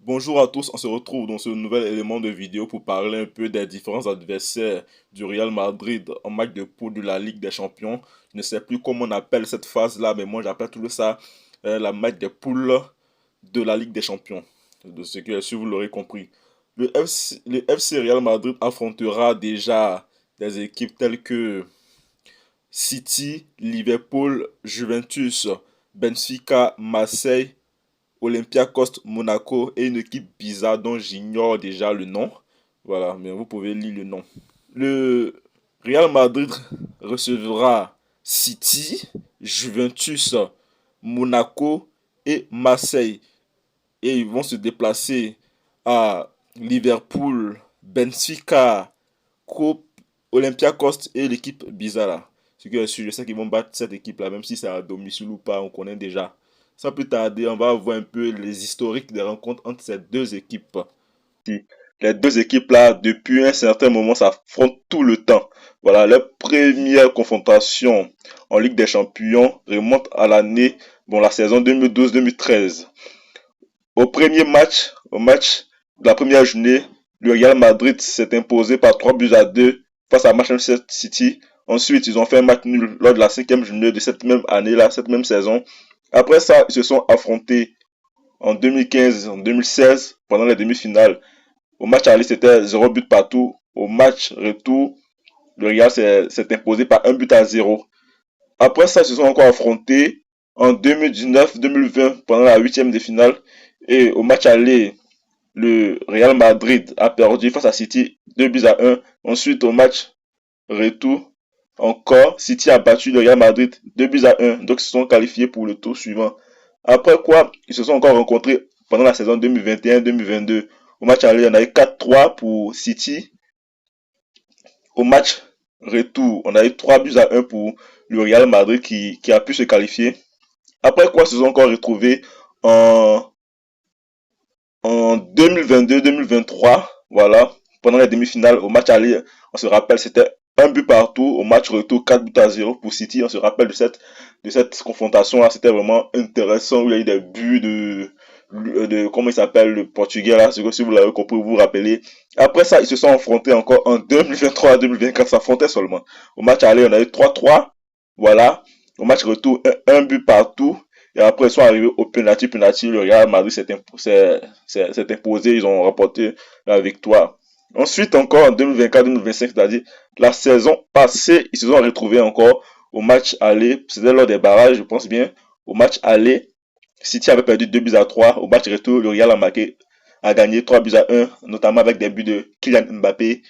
Bonjour à tous, on se retrouve dans ce nouvel élément de vidéo pour parler un peu des différents adversaires du Real Madrid en match de poule de la Ligue des Champions. Je ne sais plus comment on appelle cette phase-là, mais moi j'appelle tout ça la match des poules de la Ligue des Champions. De ce que si vous l'aurez compris. Le FC Real Madrid affrontera déjà des équipes telles que City, Liverpool, Juventus, Benfica, Marseille, Olympiakos Monaco et une équipe bizarre dont j'ignore déjà le nom. Voilà, mais vous pouvez lire le nom. Le Real Madrid recevra City, Juventus, Monaco et Marseille. Et ils vont se déplacer à Liverpool, Benfica, Coupe, Olympiakos et l'équipe bizarre. Ce que je sais qu'ils vont battre cette équipe-là, même si c'est à domicile ou pas, on connaît déjà. Sans plus tarder, on va voir un peu les historiques des rencontres entre ces deux équipes. Les deux équipes-là, depuis un certain moment, s'affrontent tout le temps. Voilà, leur première confrontation en Ligue des Champions remonte à la saison 2012-2013. Au match de la première journée, le Real Madrid s'est imposé par 3 buts à 2 face à Manchester City. Ensuite, ils ont fait un match nul lors de la cinquième journée de cette même année-là, cette même saison. Après ça, ils se sont affrontés en 2015, en 2016, pendant les demi-finales. Au match aller, c'était 0 but partout. Au match retour, le Real s'est imposé par 1 but à 0. Après ça, ils se sont encore affrontés en 2019-2020 pendant la huitième de finale. Et au match aller, le Real Madrid a perdu face à City 2 buts à 1. Ensuite, au match retour, encore, City a battu le Real Madrid 2 buts à 1. Donc, ils se sont qualifiés pour le tour suivant. Après quoi, ils se sont encore rencontrés pendant la saison 2021-2022. Au match aller, on a eu 4-3 pour City. Au match retour, on a eu 3 buts à 1 pour le Real Madrid qui a pu se qualifier. Après quoi, ils se sont encore retrouvés en, en 2022-2023. Voilà, pendant les demi-finales. Au match aller, on se rappelle, c'était un but partout. Au match retour, 4 buts à 0 pour City. On se rappelle de cette confrontation-là. C'était vraiment intéressant. Où il y a eu des buts de comment il s'appelle le portugais là, si vous l'avez compris, vous vous rappelez. Après ça, ils se sont affrontés encore en 2023 à 2024, s'affrontaient seulement. Au match aller, on a eu 3-3, voilà. Au match retour, un but partout. Et après, ils sont arrivés au penalty, le Real Madrid s'est imposé, ils ont remporté la victoire. Ensuite, encore en 2024-2025, c'est-à-dire la saison passée, ils se sont retrouvés encore au match aller, c'était lors des barrages, je pense bien, au match aller, City avait perdu 2 buts à 3. Au match retour, le Real a gagné 3 buts à 1, notamment avec des buts de Kylian Mbappé.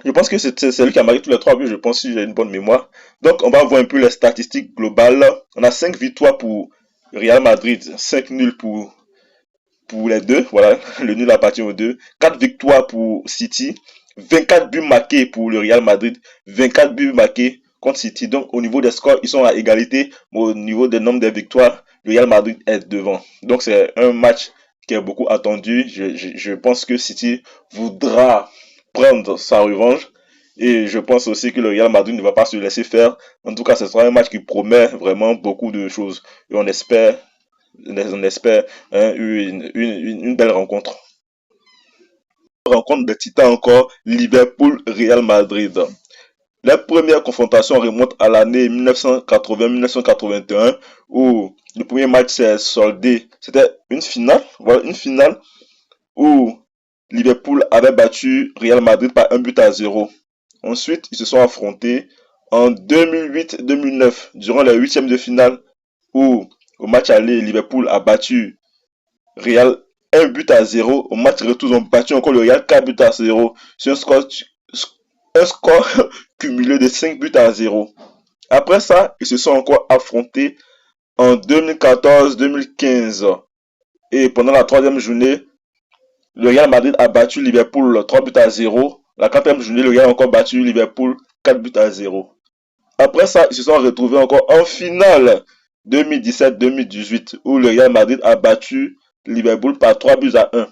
Je pense que c'est lui qui a marqué tous les 3 buts, je pense, si j'ai une bonne mémoire. Donc, on va voir un peu les statistiques globales. On a 5 victoires pour Real Madrid, 5 nuls pour les deux. Voilà, le nul appartient aux deux. 4 victoires pour City, 24 buts marqués pour le Real Madrid, 24 buts marqués contre City. Donc, au niveau des scores, ils sont à égalité. Mais au niveau des nombres de victoires, le Real Madrid est devant. Donc, c'est un match qui est beaucoup attendu. Je pense que City voudra prendre sa revanche. Et je pense aussi que le Real Madrid ne va pas se laisser faire. En tout cas, ce sera un match qui promet vraiment beaucoup de choses. Et on espère hein, une belle rencontre. Rencontre des titans encore, Liverpool-Real Madrid. La première confrontation remonte à l'année 1980-1981 où le premier match s'est soldé. C'était une finale, voilà, une finale où Liverpool avait battu Real Madrid par 1 but à 0. Ensuite, ils se sont affrontés en 2008-2009 durant les huitièmes de finale où au match aller, Liverpool a battu Real 1 but à 0. Au match retour, ils ont battu encore le Real 4 buts à 0. C'est un score cumulé de 5 buts à 0. Après ça, ils se sont encore affrontés en 2014-2015. Et pendant la troisième journée, le Real Madrid a battu Liverpool 3 buts à 0. La quatrième journée, le Real a encore battu Liverpool 4 buts à 0. Après ça, ils se sont retrouvés encore en finale 2017-2018 où le Real Madrid a battu Liverpool par 3 buts à 1.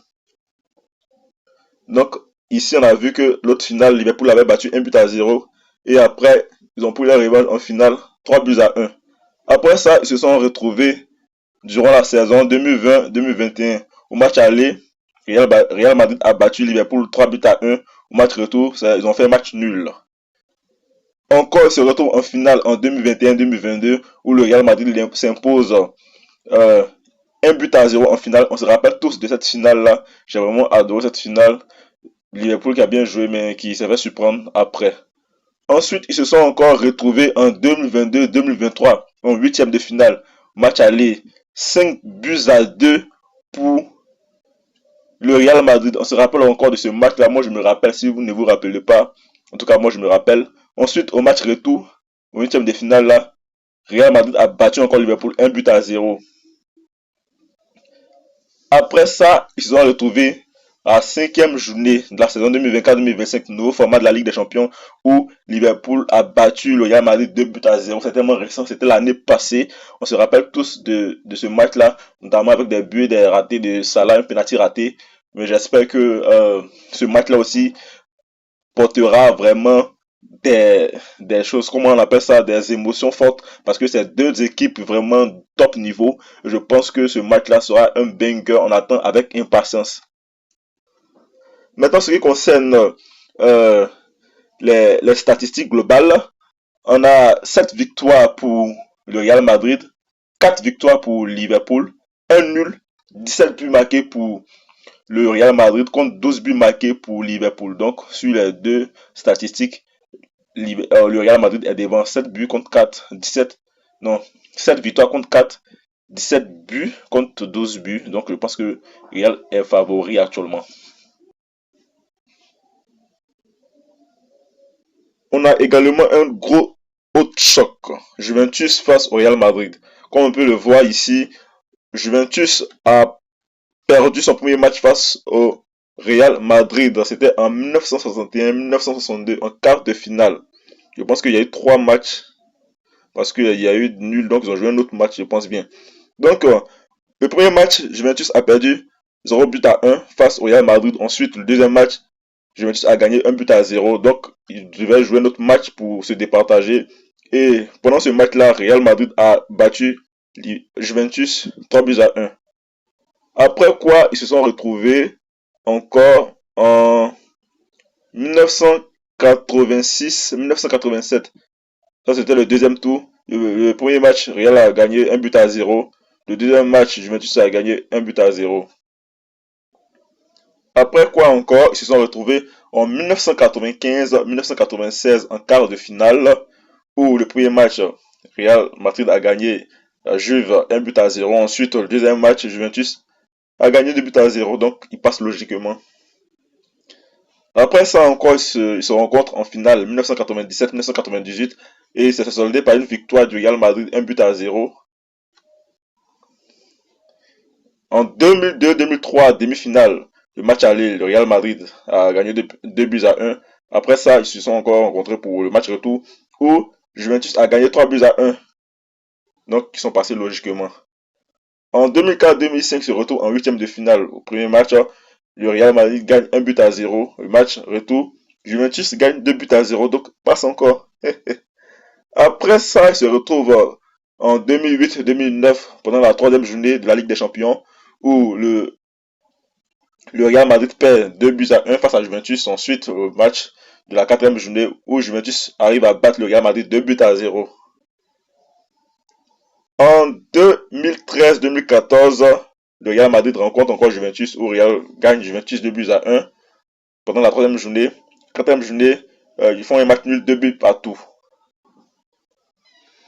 Donc ici, on a vu que l'autre finale, Liverpool avait battu 1 but à 0. Et après, ils ont pris leur revanche en finale 3 buts à 1. Après ça, ils se sont retrouvés durant la saison 2020-2021 Au match aller, Real Madrid a battu Liverpool 3 buts à 1. Au match retour, ils ont fait un match nul. Encore, ils se retrouvent en finale en 2021-2022 où le Real Madrid s'impose euh, un but à zéro en finale. On se rappelle tous de cette finale-là. J'ai vraiment adoré cette finale. Liverpool qui a bien joué mais qui s'est fait surprendre après. Ensuite, ils se sont encore retrouvés en 2022-2023 en huitième de finale. Match aller, 5 buts à 2 pour le Real Madrid. On se rappelle encore de ce match-là. Moi, je me rappelle, si vous ne vous rappelez pas. En tout cas, moi, je me rappelle. Ensuite, au match retour, au huitième de finale, là, Real Madrid a battu encore Liverpool 1 but à 0. Après ça, ils se sont retrouvés à la cinquième journée de la saison 2024-2025, nouveau format de la Ligue des Champions, où Liverpool a battu le Real Madrid 2 buts à 0. C'est tellement récent, c'était l'année passée. On se rappelle tous de ce match-là, notamment avec des buts, des ratés de Salah, un penalty raté. Mais j'espère que ce match-là aussi portera vraiment des choses, comment on appelle ça, des émotions fortes, parce que c'est deux équipes vraiment top niveau. Je pense que ce match-là sera un banger, on attend avec impatience. Maintenant, ce qui concerne euh, les statistiques globales, on a 7 victoires pour le Real Madrid, 4 victoires pour Liverpool, un nul, 17 buts marqués pour le Real Madrid contre 12 buts marqués pour Liverpool. Donc, sur les deux statistiques, le Real Madrid est devant 7 buts contre 4, 17, non, 7 victoires contre 4, 17 buts contre 12 buts. Donc, je pense que Real est favori actuellement. On a également un gros autre choc. Juventus face au Real Madrid. Comme on peut le voir ici, Juventus a perdu son premier match face au Real Madrid. C'était en 1961-1962, en quart de finale. Je pense qu'il y a eu 3 matchs parce qu'il y a eu nul, donc ils ont joué un autre match, je pense bien. Donc, le premier match, Juventus a perdu 0 but à 1 face au Real Madrid. Ensuite, le deuxième match, Juventus a gagné 1 but à 0. Donc, ils devaient jouer un autre match pour se départager. Et pendant ce match-là, Real Madrid a battu Juventus 3 buts à 1. Après quoi, ils se sont retrouvés encore en 1986-1987. Ça, c'était le deuxième tour. Le premier match, Real a gagné 1 but à 0. Le deuxième match, Juventus a gagné 1 but à 0. Après quoi encore, ils se sont retrouvés en 1995-1996 en quart de finale, où le premier match, Real Madrid a gagné Juve 1 but à 0. Ensuite, le deuxième match, Juventus a gagné 2 buts à 0. Donc, ils passent logiquement. Après ça encore, ils se rencontrent en finale 1997-1998 et ça s'est soldé par une victoire du Real Madrid 1 but à 0. En 2002-2003, demi-finale, le match aller, le Real Madrid a gagné 2 buts à 1. Après ça, ils se sont encore rencontrés pour le match retour où Juventus a gagné 3 buts à 1. Donc, ils sont passés logiquement. En 2004-2005, se retrouve en huitième de finale. Au premier match, le Real Madrid gagne 1 but à 0. Le match retour, Juventus gagne 2 buts à 0. Donc, passe encore. Après ça, ils se retrouvent en 2008-2009 pendant la troisième journée de la Ligue des Champions où le Real Madrid perd 2 buts à 1 face à Juventus. Ensuite, au match de la quatrième journée où Juventus arrive à battre le Real Madrid 2 buts à 0. En 2013-2014, le Real Madrid rencontre encore Juventus où Real gagne Juventus 2 buts à 1 pendant la troisième journée. Quatrième journée, ils font un match nul 2 buts partout.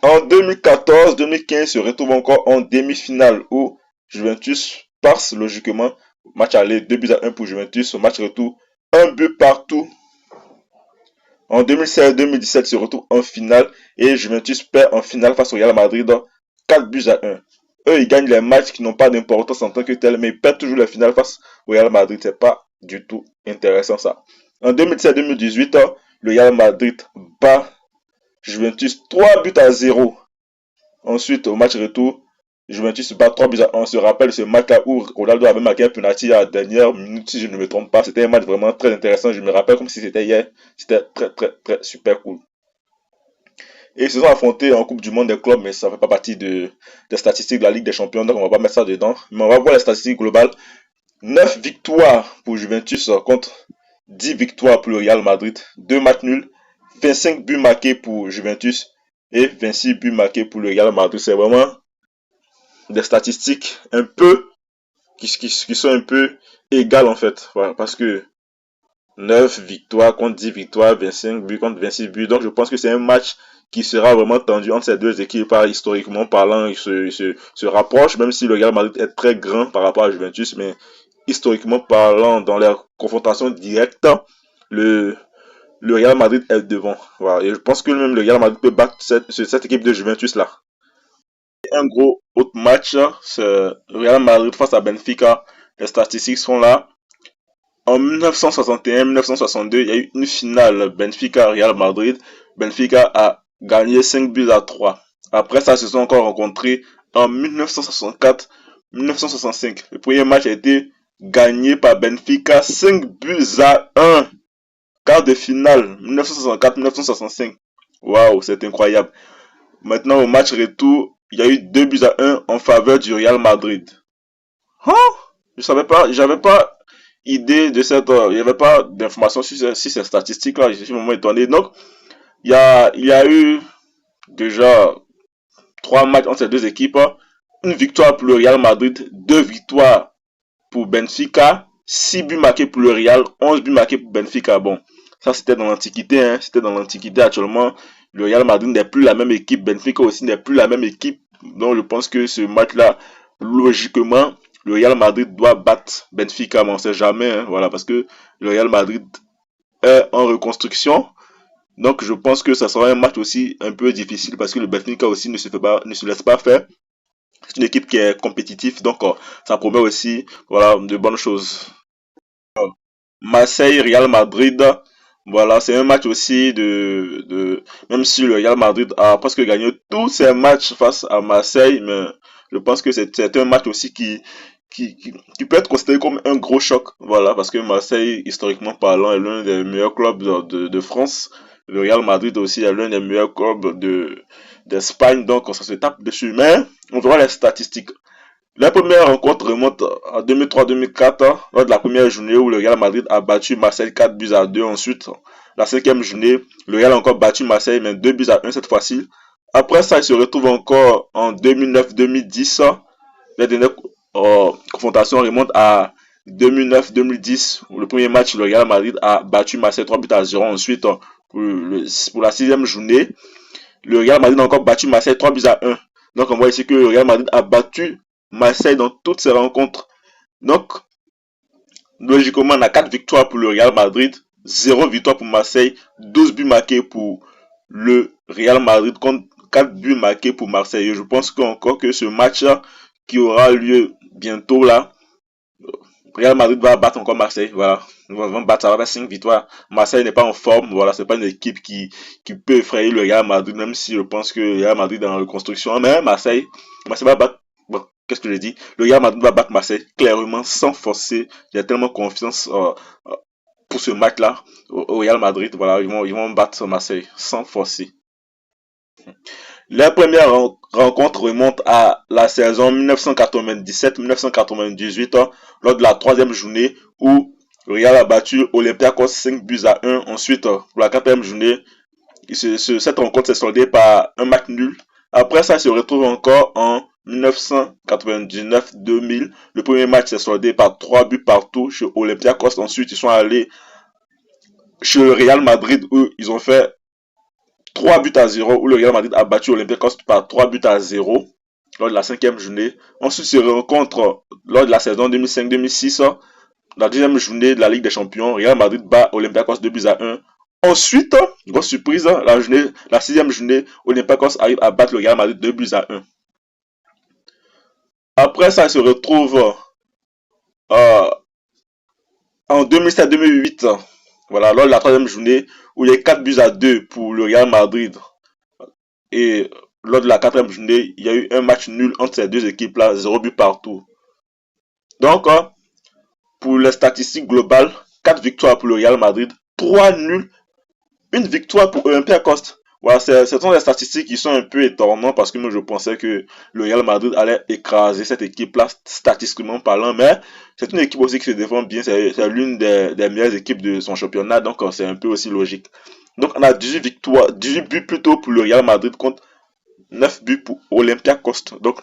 En 2014-2015, se retrouve encore en demi-finale où Juventus passe logiquement. Match aller 2 buts à 1 pour Juventus. Au match retour, 1 but partout. En 2016-2017, se retrouve en finale et Juventus perd en finale face au Real Madrid 4 buts à 1. Eux, ils gagnent les matchs qui n'ont pas d'importance en tant que tel, mais ils perdent toujours la finale face au Real Madrid. C'est pas du tout intéressant ça. En 2017-2018, le Real Madrid bat Juventus 3 buts à 0. Ensuite, au match retour, Juventus bat 3 buts à 1. On se rappelle ce match-là où Ronaldo avait marqué un penalty à la dernière minute, si je ne me trompe pas. C'était un match vraiment très intéressant. Je me rappelle comme si c'était hier. C'était très super cool. Et ils se sont affrontés en Coupe du Monde des clubs, mais ça ne fait pas partie des statistiques de la Ligue des Champions, donc on va pas mettre ça dedans. Mais on va voir les statistiques globales. 9 victoires pour Juventus contre 10 victoires pour le Real Madrid. 2 matchs nuls, 25 buts marqués pour Juventus et 26 buts marqués pour le Real Madrid. C'est vraiment des statistiques un peu qui sont un peu égales en fait. Voilà, parce que 9 victoires contre 10 victoires, 25 buts contre 26 buts. Donc je pense que c'est un match qui sera vraiment tendu entre ces deux équipes. Historiquement parlant, ils se rapprochent, même si le Real Madrid est très grand par rapport à Juventus. Mais historiquement parlant, dans les confrontations directes, le, le Real Madrid est devant. Voilà. Et je pense que même le Real Madrid peut battre cette équipe de Juventus là. Un gros autre match, c'est le Real Madrid face à Benfica. Les statistiques sont là. En 1961-1962, il y a eu une finale Benfica-Real Madrid. Benfica a gagné 5 buts à 3. Après ça, ils se sont encore rencontrés en 1964-1965. Le premier match a été gagné par Benfica 5 buts à 1. Quart de finale 1964-1965. Waouh, c'est incroyable. Maintenant, au match retour, il y a eu 2 buts à 1 en faveur du Real Madrid. Hein? Je savais pas, j'avais pas idée de cette, il n'y avait pas d'informations sur ces statistiques-là. Je suis vraiment étonné. Donc, il y a eu déjà 3 matchs entre ces deux équipes. Une victoire pour le Real Madrid, 2 victoires pour Benfica, 6 buts marqués pour le Real, 11 buts marqués pour Benfica. Bon, ça c'était dans l'Antiquité, hein. C'était dans l'Antiquité. Actuellement, le Real Madrid n'est plus la même équipe. Benfica aussi n'est plus la même équipe. Donc je pense que ce match-là, logiquement, le Real Madrid doit battre Benfica, mais on ne sait jamais, hein, voilà, parce que le Real Madrid est en reconstruction. Donc je pense que ça sera un match aussi un peu difficile parce que le Benfica aussi ne se laisse pas faire. C'est une équipe qui est compétitive, donc ça promet aussi voilà, de bonnes choses. Marseille, Real Madrid, voilà, c'est un match aussi même si le Real Madrid a presque gagné tous ses matchs face à Marseille, mais je pense que c'est un match aussi qui peut être considéré comme un gros choc, voilà, parce que Marseille, historiquement parlant, est l'un des meilleurs clubs de France. Le Real Madrid aussi est l'un des meilleurs clubs d'Espagne, donc ça se tape dessus. Mais on verra les statistiques. La première rencontre remonte à 2003-2004, lors de la première journée où le Real Madrid a battu Marseille 4 buts à 2. Ensuite, la cinquième journée, le Real a encore battu Marseille, mais 2 buts à 1 cette fois-ci. Après ça, il se retrouve encore en 2009-2010. Les dernières confrontations remontent à 2009-2010, où le premier match, le Real Madrid a battu Marseille 3 buts à 0. Ensuite, pour la sixième journée, le Real Madrid a encore battu Marseille 3 buts à 1. Donc on voit ici que le Real Madrid a battu Marseille dans toutes ses rencontres. Donc, logiquement, on a 4 victoires pour le Real Madrid, 0 victoire pour Marseille, 12 buts marqués pour le Real Madrid contre 4 buts marqués pour Marseille. Et je pense encore que ce match-là, qui aura lieu bientôt là, Real Madrid va battre encore Marseille. Voilà. Ils vont battre, ça va faire 5 victoires. Marseille n'est pas en forme. Voilà, c'est pas une équipe qui peut effrayer le Real Madrid, même si je pense que le Real Madrid est en reconstruction. Mais Marseille va battre. Bon, qu'est-ce que je dis? Le Real Madrid va battre Marseille clairement, sans forcer. J'ai tellement confiance pour ce match-là au Real Madrid. Voilà, ils vont battre Marseille sans forcer. La première rencontre remonte à la saison 1997-1998 lors de la troisième journée où Real a battu Olympiakos 5 buts à 1. Ensuite, pour la quatrième journée, cette rencontre s'est soldée par un match nul. Après ça, il se retrouve encore en 1999-2000. Le premier match s'est soldé par 3 buts partout chez Olympiakos. Ensuite, ils sont allés chez le Real Madrid où ils ont fait 3 buts à 0, où le Real Madrid a battu Olympiakos par 3 buts à 0 lors de la cinquième journée. Ensuite, se rencontre lors de la saison 2005-2006, la deuxième journée de la Ligue des Champions. Real Madrid bat Olympiakos 2 buts à 1. Ensuite, grosse surprise, la sixième journée, Olympiakos arrive à battre le Real Madrid 2 buts à 1. Après ça, il se retrouve euh, en 2007-2008, voilà, lors de la troisième journée, où il y a 4 buts à 2 pour le Real Madrid. Et lors de la quatrième journée, il y a eu un match nul entre ces deux équipes-là, 0 but partout. Donc, pour les statistiques globales, 4 victoires pour le Real Madrid, 3 nuls, une victoire pour Olympiakos. Voilà, ce sont des statistiques qui sont un peu étonnantes parce que moi je pensais que le Real Madrid allait écraser cette équipe-là statistiquement parlant, mais c'est une équipe aussi qui se défend bien, c'est l'une des meilleures équipes de son championnat, donc c'est un peu aussi logique. Donc on a 18 victoires, 18 buts plutôt pour le Real Madrid contre 9 buts pour Olympiakos. Donc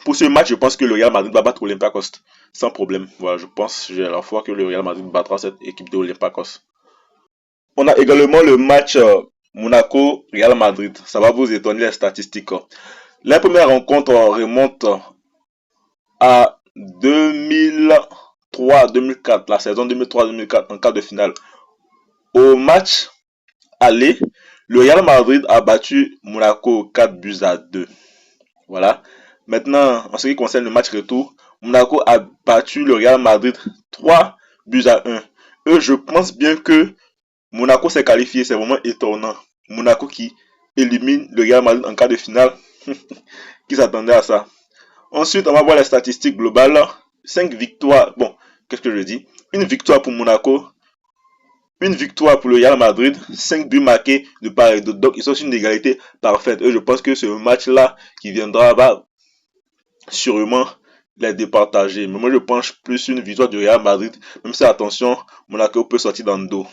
pour ce match, je pense que le Real Madrid va battre Olympiakos sans problème. Voilà, je pense, j'ai la foi que le Real Madrid battra cette équipe de Olympiakos. On a également le match Monaco-Real Madrid. Ça va vous étonner les statistiques. La première rencontre remonte à 2003-2004, la saison 2003-2004 en quart de finale. Au match aller, le Real Madrid a battu Monaco 4 buts à 2. Voilà. Maintenant, en ce qui concerne le match retour, Monaco a battu le Real Madrid 3 buts à 1. Je pense bien que Monaco s'est qualifié, c'est vraiment étonnant. Monaco qui élimine le Real Madrid en quart de finale. Qui s'attendait à ça? Ensuite, on va voir les statistiques globales. 5 victoires. Bon, qu'est-ce que je dis? Une victoire pour Monaco. Une victoire pour le Real Madrid. 5 buts marqués de part et d'autre. Donc, ils sont sur une égalité parfaite. Et je pense que ce match-là qui viendra va sûrement les départager. Mais moi, je pense plus une victoire du Real Madrid. Même si, attention, Monaco peut sortir dans le dos.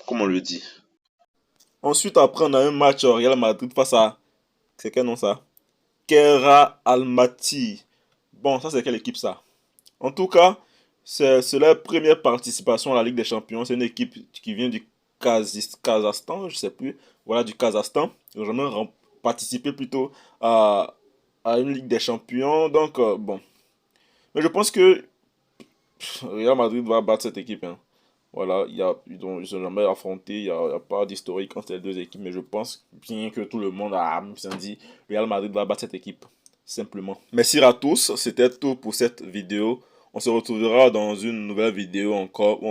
Comme on le dit. Ensuite, après, on a un match au Real Madrid face à... C'est quel nom ça? Kera Almaty. Bon, ça c'est quelle équipe ça? En tout cas, c'est leur première participation à la Ligue des Champions. C'est une équipe qui vient du Kazakhstan, je sais plus. Voilà, du Kazakhstan. Ils ont jamais participé plutôt à une Ligue des Champions. Donc, bon. Mais je pense que Real Madrid va battre cette équipe, hein. Voilà, ils ont jamais affronté, il y a pas d'historique entre les deux équipes, mais je pense bien que tout le monde a dit Real Madrid va battre cette équipe, simplement. Merci à tous, c'était tout pour cette vidéo. On se retrouvera dans une nouvelle vidéo encore.